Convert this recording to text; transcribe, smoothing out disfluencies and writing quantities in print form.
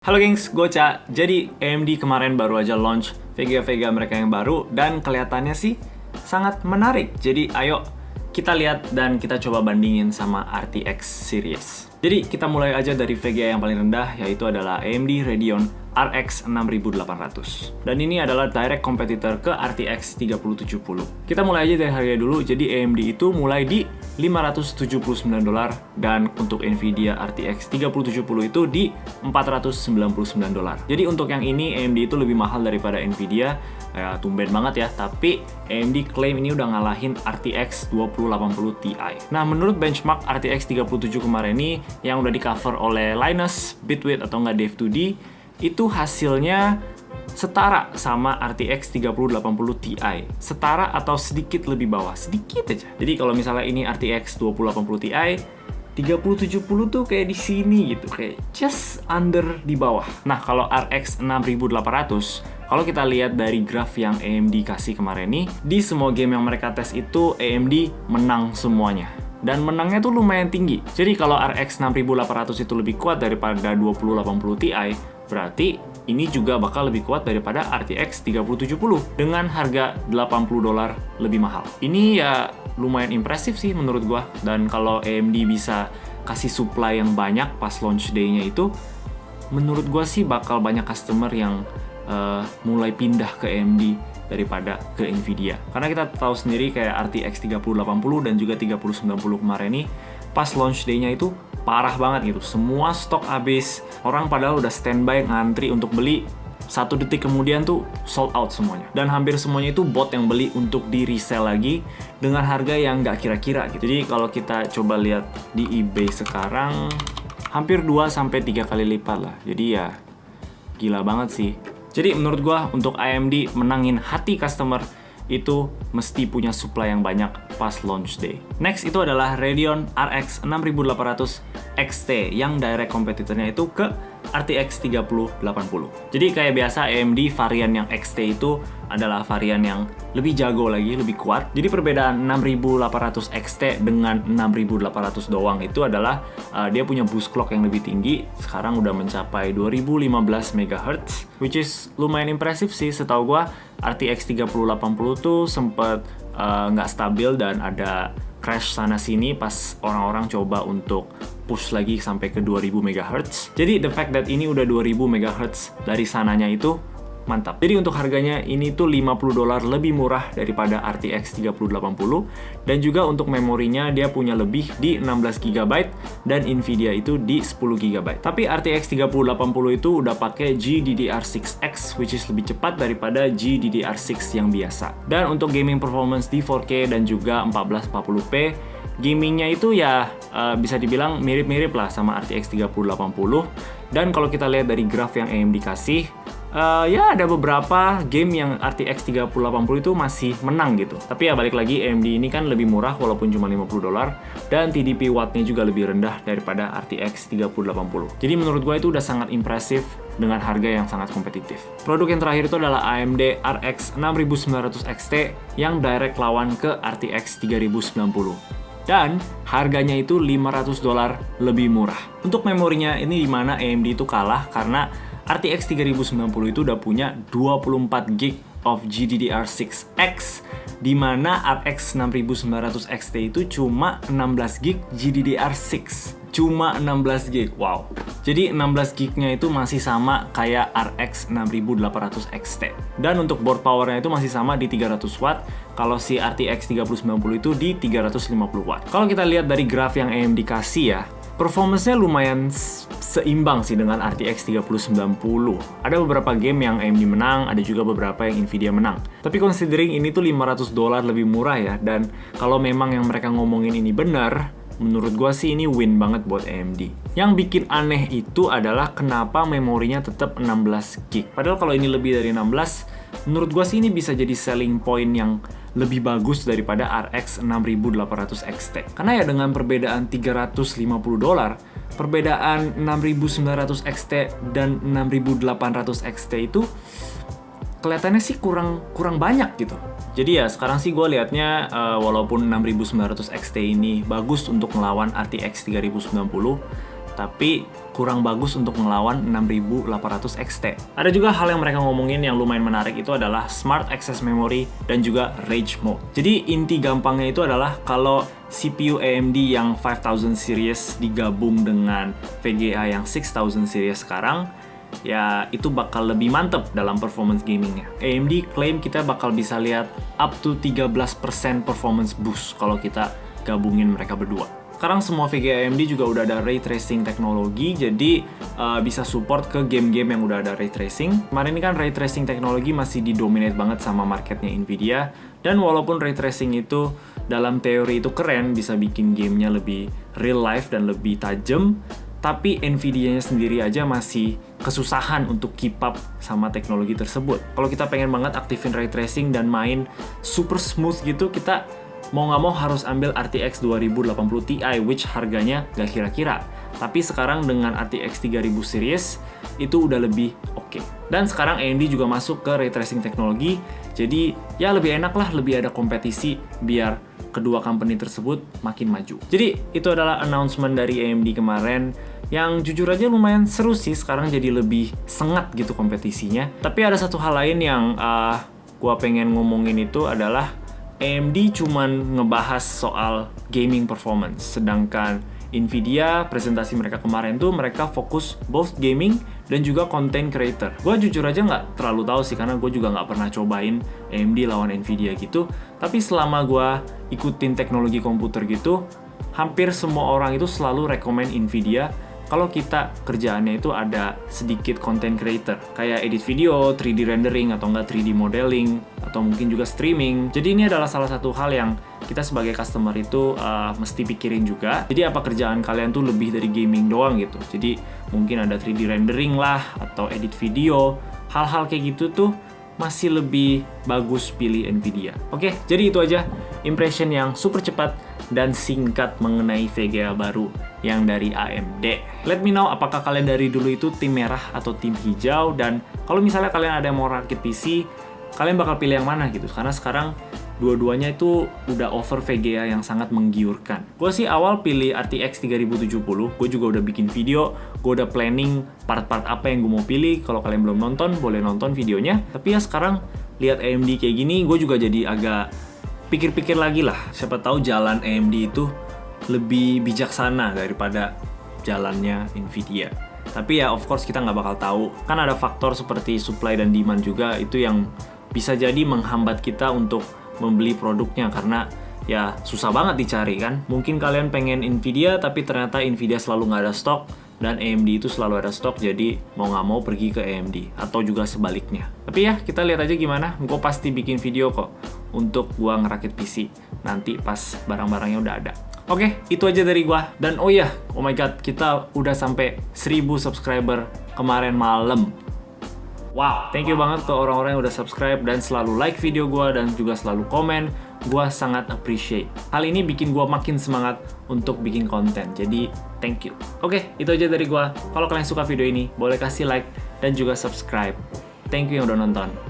Halo gengs, gue Ca. Jadi AMD kemarin baru aja launch Vega mereka yang baru dan kelihatannya sih sangat menarik. Jadi ayo kita lihat dan kita coba bandingin sama RTX series. Jadi kita mulai aja dari Vega yang paling rendah, yaitu adalah AMD Radeon RX 6800. Dan ini adalah direct competitor ke RTX 3070. Kita mulai aja dari harga dulu. Jadi AMD itu mulai di $579 dan untuk Nvidia RTX 3070 itu di $499. Jadi untuk yang ini AMD itu lebih mahal daripada Nvidia. Ya, tumben banget ya, tapi AMD klaim ini udah ngalahin RTX 2080 Ti. Nah, menurut benchmark RTX 37 kemarin ini yang udah di cover oleh Linus, Bitwit atau enggak Dev2D, itu hasilnya setara sama RTX 3080 Ti. Setara atau sedikit lebih bawah, sedikit aja. Jadi kalau misalnya ini RTX 2080 Ti, 3070 tuh kayak di sini gitu, kayak just under di bawah. Nah, kalau RX 6800, kalau kita lihat dari graf yang AMD kasih kemarin nih, di semua game yang mereka tes itu AMD menang semuanya. Dan menangnya tuh lumayan tinggi. Jadi kalau RX 6800 itu lebih kuat daripada 2080 Ti, berarti ini juga bakal lebih kuat daripada RTX 3070 dengan harga $80 lebih mahal. Ini ya lumayan impresif sih menurut gua. Dan kalau AMD bisa kasih supply yang banyak pas launch day-nya itu, menurut gua sih bakal banyak customer yang mulai pindah ke AMD daripada ke Nvidia. Karena kita tahu sendiri kayak RTX 3080 dan juga 3090 kemarin nih, pas launch day-nya itu parah banget gitu. Semua stok habis. Orang padahal udah standby ngantri untuk beli. 1 detik kemudian tuh sold out semuanya. Dan hampir semuanya itu bot yang beli untuk di resell lagi dengan harga yang nggak kira-kira gitu. Jadi kalau kita coba lihat di eBay sekarang, hampir 2-3 kali lipat lah. Jadi ya gila banget sih. Jadi menurut gua untuk AMD menangin hati customer itu mesti punya supply yang banyak pas launch day. Next itu adalah Radeon RX 6800 XT yang direct kompetitornya itu ke RTX 3080. Jadi kayak biasa AMD varian yang XT itu adalah varian yang lebih jago lagi, lebih kuat. Jadi perbedaan 6800 XT dengan 6800 doang itu adalah dia punya boost clock yang lebih tinggi. Sekarang udah mencapai 2015 MHz, which is lumayan impresif sih. Setahu gua RTX 3080 tuh sempet nggak stabil dan ada crash sana sini pas orang-orang coba untuk push lagi sampai ke 2000 MHz. Jadi the fact that ini udah 2000 MHz dari sananya itu mantap. Jadi untuk harganya ini tuh $50 lebih murah daripada RTX 3080 dan juga untuk memorinya dia punya lebih di 16 GB dan Nvidia itu di 10 GB. Tapi RTX 3080 itu udah pakai GDDR6X which is lebih cepat daripada GDDR6 yang biasa. Dan untuk gaming performance di 4K dan juga 1440p, gamingnya itu ya bisa dibilang mirip-mirip lah sama RTX 3080. Dan kalau kita lihat dari graf yang AMD kasih, ya ada beberapa game yang RTX 3080 itu masih menang gitu. Tapi ya balik lagi AMD ini kan lebih murah walaupun cuma $50 dan TDP wattnya juga lebih rendah daripada RTX 3080. Jadi menurut gue itu udah sangat impresif dengan harga yang sangat kompetitif. Produk yang terakhir itu adalah AMD RX 6900 XT yang direct lawan ke RTX 3090. Dan harganya itu $500 lebih murah. Untuk memorinya ini dimana AMD itu kalah karena RTX 3090 itu udah punya 24 GB of GDDR6X, di mana RX 6900 XT itu cuma 16 GB GDDR6. Cuma 16 GB, wow. Jadi 16 GB-nya itu masih sama kayak RX 6800 XT. Dan untuk board powernya itu masih sama di 300 watt, kalau si RTX 3090 itu di 350 watt. Kalau kita lihat dari graf yang AMD kasih ya, performance-nya lumayan seimbang sih dengan RTX 3090. Ada beberapa game yang AMD menang, ada juga beberapa yang Nvidia menang. Tapi considering ini tuh $500 lebih murah ya, dan kalau memang yang mereka ngomongin ini benar, menurut gua sih ini win banget buat AMD. Yang bikin aneh itu adalah kenapa memorinya tetap 16 GB. Padahal kalau ini lebih dari 16, menurut gua sih ini bisa jadi selling point yang lebih bagus daripada RX 6800 XT. Karena ya dengan perbedaan $350, perbedaan 6900 XT dan 6800 XT itu kelihatannya sih kurang banyak gitu. Jadi ya sekarang sih gue liatnya walaupun 6900 XT ini bagus untuk melawan RTX 3090, tapi kurang bagus untuk melawan 6800 XT. Ada juga hal yang mereka ngomongin yang lumayan menarik itu adalah Smart Access Memory dan juga Rage Mode. Jadi inti gampangnya itu adalah kalau CPU AMD yang 5000 series digabung dengan VGA yang 6000 series sekarang, ya itu bakal lebih mantep dalam performance gamingnya. AMD klaim kita bakal bisa lihat up to 13% performance boost kalau kita gabungin mereka berdua. Sekarang semua VGA AMD juga udah ada ray tracing teknologi, jadi bisa support ke game-game yang udah ada ray tracing. Kemarin ini kan ray tracing teknologi masih didominate banget sama marketnya Nvidia, dan walaupun ray tracing itu dalam teori itu keren, bisa bikin gamenya lebih real life dan lebih tajam, tapi Nvidia-nya sendiri aja masih kesusahan untuk keep up sama teknologi tersebut. Kalau kita pengen banget aktifin ray tracing dan main super smooth gitu, kita mau nggak mau harus ambil RTX 2080 Ti, which harganya gak kira-kira. Tapi sekarang dengan RTX 3000 series, itu udah lebih oke. Dan sekarang AMD juga masuk ke ray tracing teknologi, jadi ya lebih enak lah, lebih ada kompetisi biar kedua company tersebut makin maju. Jadi itu adalah announcement dari AMD kemarin, yang jujur aja lumayan seru sih, sekarang jadi lebih sengat gitu kompetisinya. Tapi ada satu hal lain yang gua pengen ngomongin itu adalah AMD cuman ngebahas soal gaming performance, sedangkan Nvidia presentasi mereka kemarin tuh mereka fokus both gaming dan juga content creator. Gue jujur aja nggak terlalu tahu sih, karena gue juga nggak pernah cobain AMD lawan Nvidia gitu. Tapi selama gue ikutin teknologi komputer gitu, hampir semua orang itu selalu rekomen Nvidia kalau kita kerjaannya itu ada sedikit content creator, kayak edit video, 3D rendering, atau enggak 3D modeling, atau mungkin juga streaming. Jadi ini adalah salah satu hal yang kita sebagai customer itu mesti pikirin juga. Jadi apa kerjaan kalian tuh lebih dari gaming doang gitu. Jadi mungkin ada 3D rendering lah, atau edit video. Hal-hal kayak gitu tuh masih lebih bagus pilih Nvidia. Oke, jadi itu aja impression yang super cepat dan singkat mengenai VGA baru yang dari AMD. Let me know apakah kalian dari dulu itu tim merah atau tim hijau, dan kalau misalnya kalian ada yang mau rakit PC, kalian bakal pilih yang mana gitu, karena sekarang dua-duanya itu udah offer VGA yang sangat menggiurkan. Gue sih awal pilih RTX 3070, gue juga udah bikin video, gue udah planning part-part apa yang gue mau pilih. Kalau kalian belum nonton, boleh nonton videonya. Tapi ya sekarang lihat AMD kayak gini, gue juga jadi agak pikir-pikir lagi lah. Siapa tahu jalan AMD itu lebih bijaksana daripada jalannya Nvidia. Tapi ya of course kita nggak bakal tahu. Kan ada faktor seperti supply dan demand juga, itu yang bisa jadi menghambat kita untuk membeli produknya, karena ya susah banget dicari kan. Mungkin kalian pengen Nvidia tapi ternyata Nvidia selalu nggak ada stok, dan AMD itu selalu ada stok, jadi mau nggak mau pergi ke AMD, atau juga sebaliknya. Tapi ya kita lihat aja gimana. Gue pasti bikin video kok untuk gua ngerakit PC nanti pas barang-barangnya udah ada. Oke, itu aja dari gua. Dan oh my god, kita udah sampai 1000 subscriber kemarin malam. Wow, thank you banget ke orang-orang yang udah subscribe dan selalu like video gua dan juga selalu komen. Gua sangat appreciate. Hal ini bikin gua makin semangat untuk bikin konten. Jadi, thank you. Oke, itu aja dari gua. Kalau kalian suka video ini, boleh kasih like dan juga subscribe. Thank you yang udah nonton.